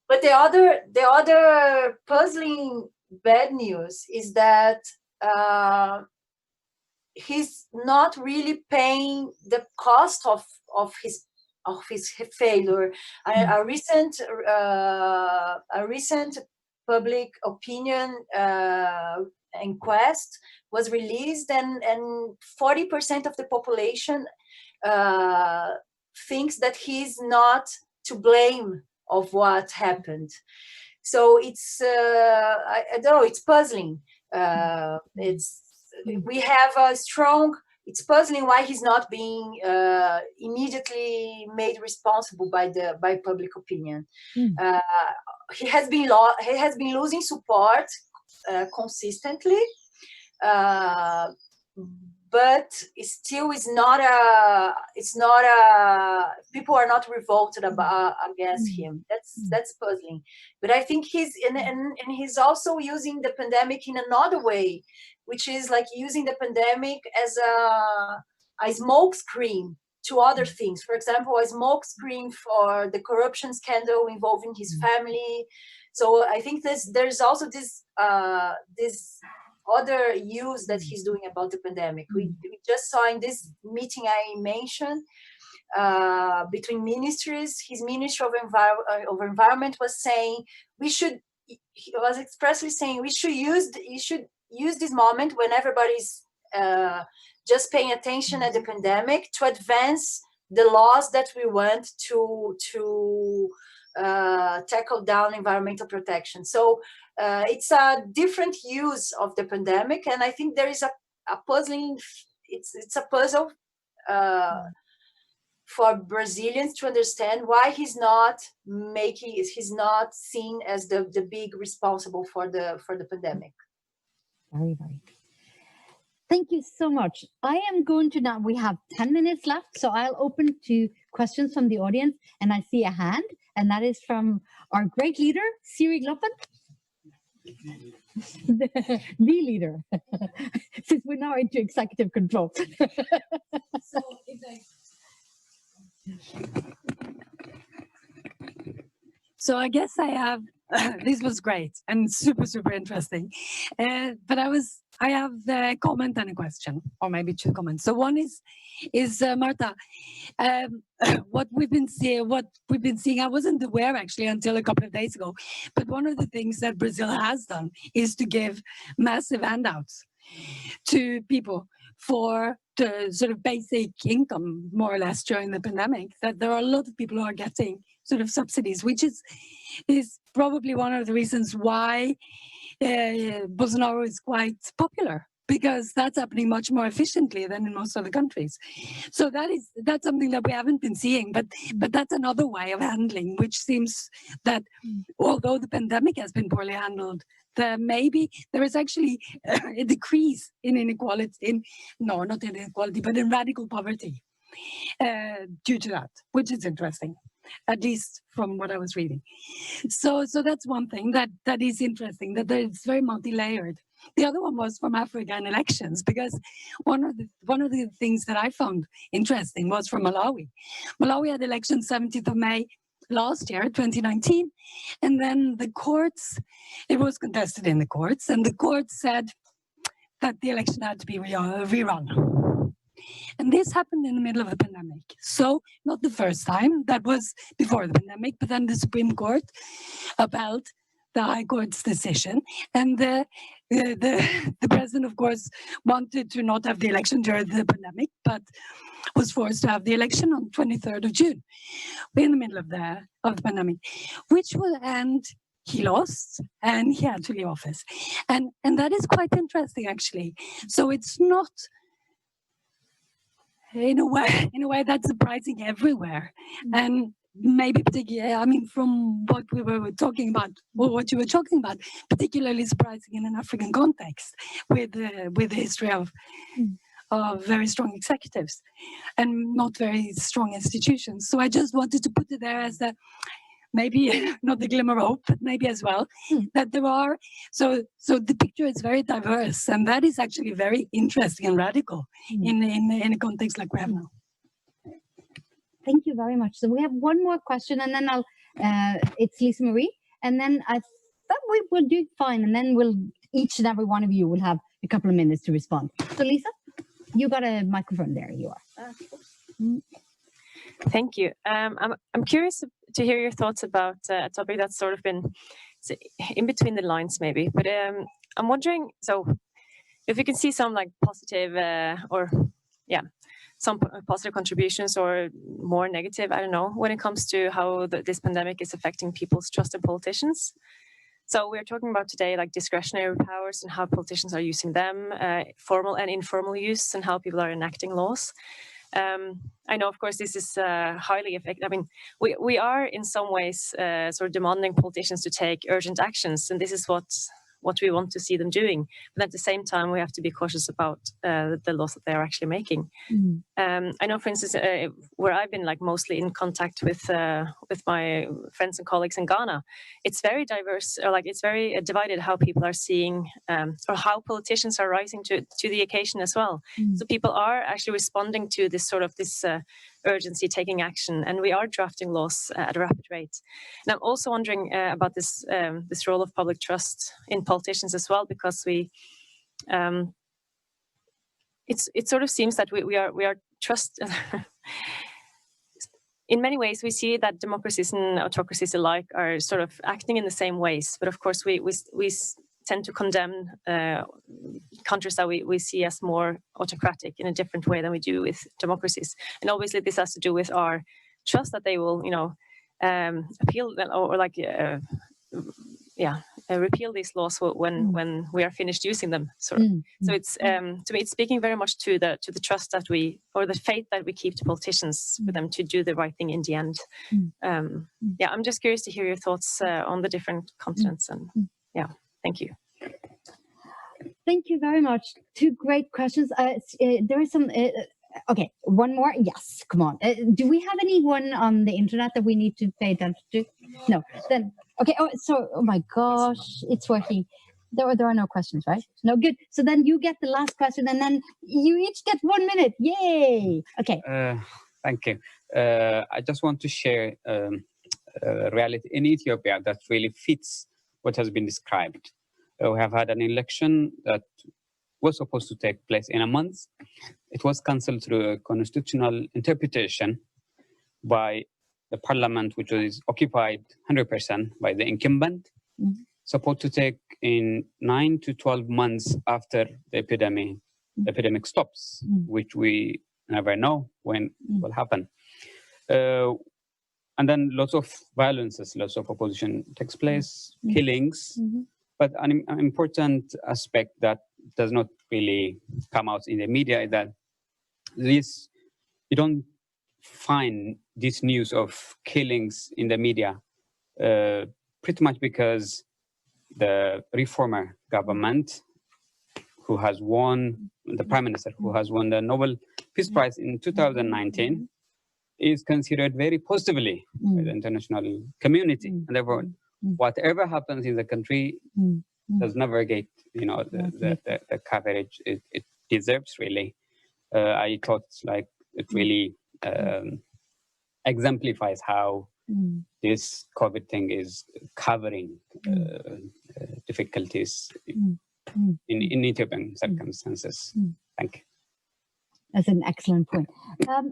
C: But the other puzzling bad news is that he's not really paying the cost of his failure. A recent public opinion inquest was released, and 40% of the population thinks that he's not to blame of what happened. So it's I don't know, it's puzzling. We have a strong. It's puzzling why he's not being immediately made responsible by public opinion. He has been losing support consistently, but it still is not a. It's not a. People are not revolted against him. That's puzzling. But I think he's and he's also using the pandemic in another way, which is like using the pandemic as a smoke screen to other things. For example, a smoke screen for the corruption scandal involving his family. So I think there's also this other use that he's doing about the pandemic. We just saw in this meeting I mentioned between ministries, his Ministry of Environment was saying he was expressly saying we should use this moment when everybody's just paying attention at the pandemic to advance the laws that we want to tackle down environmental protection. So it's a different use of the pandemic, and I think there is a puzzling. It's a puzzle for Brazilians to understand why he's not seen as the big responsible for the pandemic.
A: Very, very. Thank you so much. I am going to now, we have 10 minutes left, so I'll open to questions from the audience, and I see a hand, and that is from our great leader, Siri Gloppen. the leader, since we're now into executive control.
E: So I guess I have, this was great and super, super interesting. But I have a comment and a question, or maybe two comments. So one is Martha, what we've been seeing, I wasn't aware actually until a couple of days ago, but one of the things that Brazil has done is to give massive handouts to people for the sort of basic income, more or less, during the pandemic, that there are a lot of people who are getting sort of subsidies, which is probably one of the reasons why Bolsonaro is quite popular, because that's happening much more efficiently than in most other countries. So that's something that we haven't been seeing, but that's another way of handling, which seems that although the pandemic has been poorly handled, maybe there is actually a decrease in inequality, not in inequality, but in radical poverty due to that, which is interesting, at least from what I was reading. So that's one thing that is interesting, that it's very multi-layered. The other one was from Africa and elections, because one of the things that I found interesting was from Malawi. Malawi had elections 17th of May last year, 2019, and then the courts, it was contested in the courts, and the courts said that the election had to be rerun. And this happened in the middle of the pandemic. So not the first time, that was before the pandemic, but then the Supreme Court upheld the High Court's decision. And the president, of course, wanted to not have the election during the pandemic, but was forced to have the election on 23rd of June, in the middle of the pandemic, which will end. He lost and he had to leave office. And that is quite interesting, actually. So it's not, in a way that's surprising everywhere. And maybe particularly, I mean, from what we were talking about, or what you were talking about, particularly surprising in an African context, with the history of very strong executives and not very strong institutions. So I just wanted to put it there as a, maybe not the glimmer of hope, but maybe as well, that there are, so the picture is very diverse, and that is actually very interesting and radical in a context like we have now.
A: Thank you very much. So we have one more question, and then it's Lisa Marie, and then I thought we will do fine, and then each and every one of you will have a couple of minutes to respond. So Lisa, you got a microphone there, you are.
F: Thank you. I'm curious to hear your thoughts about a topic that's sort of been in between the lines, maybe. But I'm wondering, so if you can see some like positive some positive contributions or more negative, I don't know, when it comes to how this pandemic is affecting people's trust in politicians. So we're talking about today like discretionary powers and how politicians are using them, formal and informal use, and how people are enacting laws. I know, of course, this is highly effective. I mean, we are in some ways sort of demanding politicians to take urgent actions, and this is what we want to see them doing. But at the same time, we have to be cautious about the laws that they are actually making. I know, for instance, where I've been like mostly in contact with my friends and colleagues in Ghana, it's very diverse, or like it's very divided how people are seeing, or how politicians are rising to the occasion as well. So people are actually responding to this sort of urgency, taking action, and we are drafting laws at a rapid rate. And I'm also wondering about this role of public trust in politicians as well, because it sort of seems that we are trust. In many ways, we see that democracies and autocracies alike are sort of acting in the same ways, but of course we tend to condemn countries that we see as more autocratic in a different way than we do with democracies. And obviously this has to do with our trust that they will, appeal or like, repeal these laws when we are finished using them. Sort of. So it's to me, it's speaking very much to the trust that or the faith that we keep to politicians for them to do the right thing in the end. I'm just curious to hear your thoughts on the different continents and thank you.
A: Thank you very much. Two great questions. There is some. Okay, one more. Yes, come on. Do we have anyone on the internet that we need to pay attention to? No. Then okay. Oh my gosh, it's working. There are no questions, right? No, good. So then you get the last question, and then you each get 1 minute. Yay! Okay.
G: Thank you. I just want to share a reality in Ethiopia that really fits what has been described. We have had an election that was supposed to take place in a month. It was cancelled through a constitutional interpretation by the parliament, which was occupied 100% by the incumbent. Supposed to take in 9 to 12 months after the epidemic stops, which we never know when will happen. And then lots of violences, lots of opposition takes place, killings. But an important aspect that does not really come out in the media is that you don't find this news of killings in the media, pretty much because the reformer government, who has won, the prime minister who has won the Nobel Peace Prize in 2019, is considered very positively by the international community, and therefore, whatever happens in the country does never get, the coverage it deserves. Really, I thought like it really exemplifies how this COVID thing is covering difficulties in Ethiopian circumstances. Thank you.
A: That's an excellent point.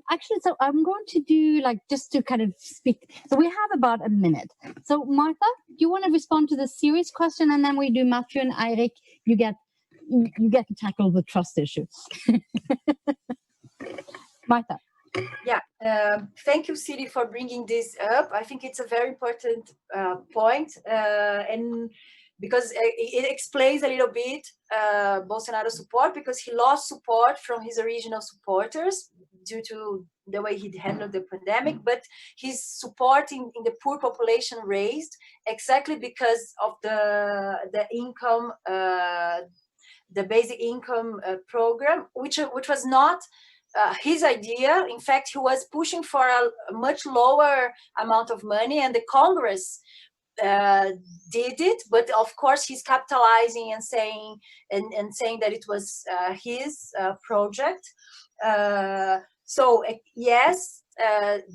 A: Actually, so I'm going to do just to kind of speak. So we have about a minute. So Martha, do you want to respond to the serious question, and then we do Matthew and Eirik. You get to tackle the trust issue. Martha.
C: Yeah, thank you, Siri, for bringing this up. I think it's a very important point, and because it explains a little bit Bolsonaro's support, because he lost support from his original supporters due to the way he handled the pandemic, but his support in the poor population raised exactly because of the income, the basic income program, which was not his idea. In fact, he was pushing for a much lower amount of money, and the Congress did it, but of course he's capitalizing and saying that it was his project. So yes,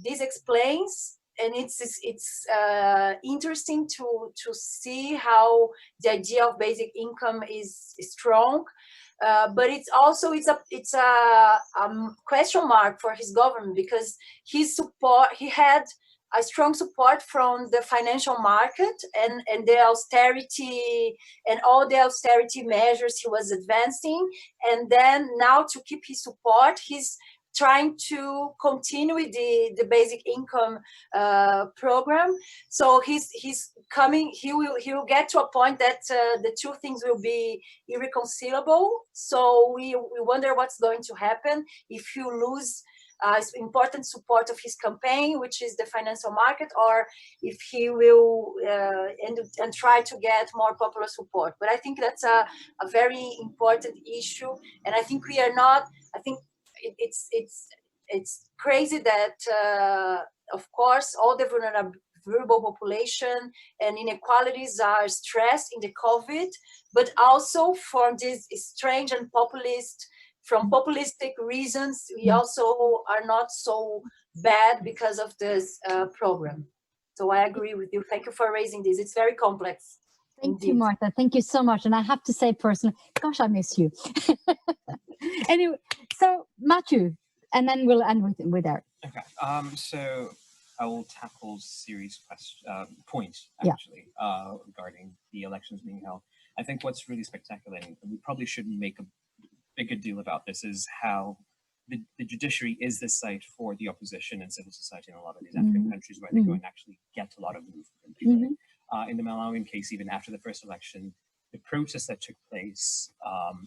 C: this explains, and it's interesting to see how the idea of basic income is strong, but it's a question mark for his government, because he had a strong support from the financial market and the austerity and all the austerity measures he was advancing. And then now, to keep his support, he's trying to continue with the basic income program. So he will get to a point that the two things will be irreconcilable. So we wonder what's going to happen if you lose important support of his campaign, which is the financial market, or if he will and try to get more popular support. But I think that's a very important issue, and I think we are not. I think it's crazy that of course all the vulnerable population and inequalities are stressed in the COVID, but also from this strange and from populistic reasons, we also are not so bad because of this program. So I agree with you. Thank you for raising this. It's very complex.
A: Thank you, Martha. Thank you so much. And I have to say personally, gosh, I miss you. Anyway, so Matthew, and then we'll end with Eric.
D: Okay. So I will tackle Siri's point, actually, regarding the elections being held. I think what's really spectacular, and we probably shouldn't make a bigger deal about this, is how the judiciary is the site for the opposition and civil society in a lot of these African countries, where they go and actually get a lot of movement. In the Malawian case, even after the first election, the protests that took place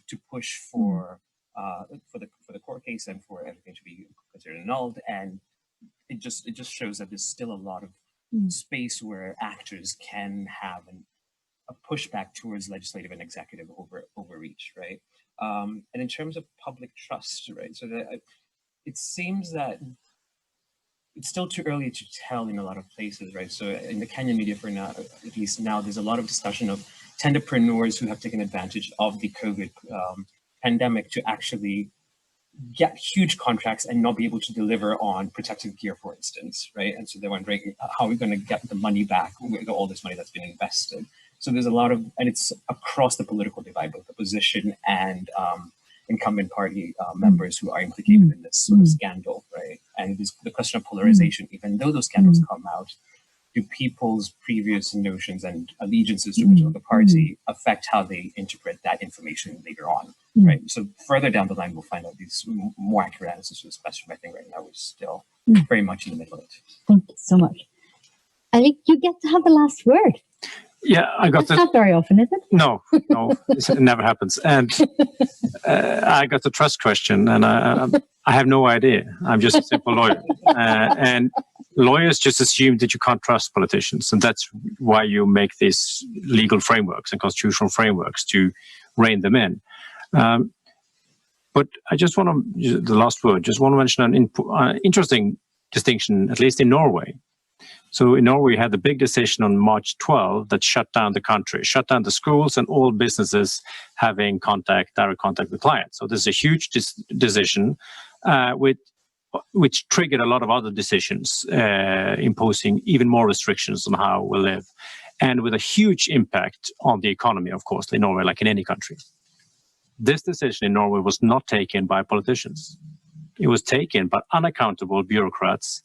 D: to push for the court case and for everything to be considered annulled, and it just shows that there's still a lot of space where actors can have a pushback towards legislative and executive overreach, right? And in terms of public trust, right? So that it seems that it's still too early to tell in a lot of places, right? So in the Kenyan media, for now, at least now, there's a lot of discussion of tenderpreneurs who have taken advantage of the COVID pandemic to actually get huge contracts and not be able to deliver on protective gear, for instance, right? And so they're wondering, how are we going to get the money back with all this money that's been invested? So there's a lot of, and it's across the political divide, both opposition and incumbent party members who are implicated in this sort of scandal, right? And the question of polarization, even though those scandals come out, do people's previous notions and allegiances to a particular party affect how they interpret that information later on, right? So further down the line, we'll find out these more accurate answers to this question. But I think right now we're still very much in the middle of it.
A: Thank you so much. I think you get to have the last word.
B: Yeah, I got
A: That's not very often, is it?
B: No, it never happens. And I got the trust question, and I have no idea. I'm just a simple lawyer, and lawyers just assume that you can't trust politicians, and that's why you make these legal frameworks and constitutional frameworks to rein them in. But I just want to, the last word, just want to mention an interesting distinction, at least in Norway. So in Norway, we had the big decision on March 12 that shut down the country, shut down the schools and all businesses having direct contact with clients. So this is a huge decision which triggered a lot of other decisions, imposing even more restrictions on how we live, and with a huge impact on the economy, of course, in Norway, like in any country. This decision in Norway was not taken by politicians. It was taken by unaccountable bureaucrats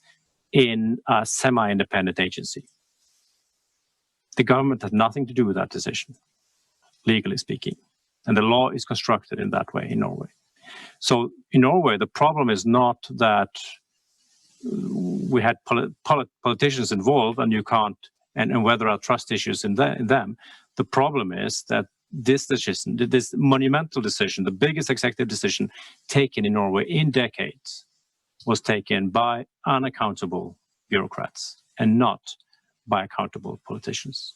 B: in a semi-independent agency. The government had nothing to do with that decision, legally speaking. And the law is constructed in that way in Norway. So in Norway, the problem is not that we had politicians involved and you can't, and whether there are trust issues in them. The problem is that this decision, this monumental decision, the biggest executive decision taken in Norway in decades, was taken by unaccountable bureaucrats and not by accountable politicians.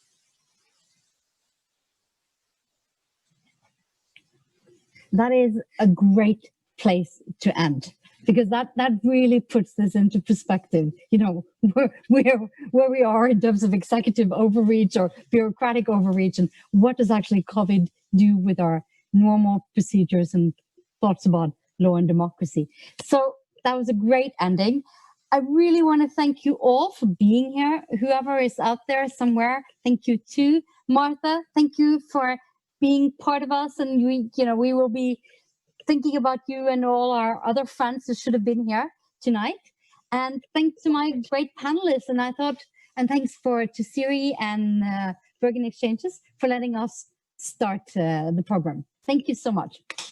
A: That is a great place to end, because that really puts this into perspective, where we are in terms of executive overreach or bureaucratic overreach, and what does actually COVID do with our normal procedures and thoughts about law and democracy. So that was a great ending. I really want to thank you all for being here. Whoever is out there somewhere, thank you too. Martha, thank you for being part of us, and we will be thinking about you and all our other friends who should have been here tonight. And thanks to my great panelists, and thanks to Siri and Bergen Exchanges for letting us start the program. Thank you so much.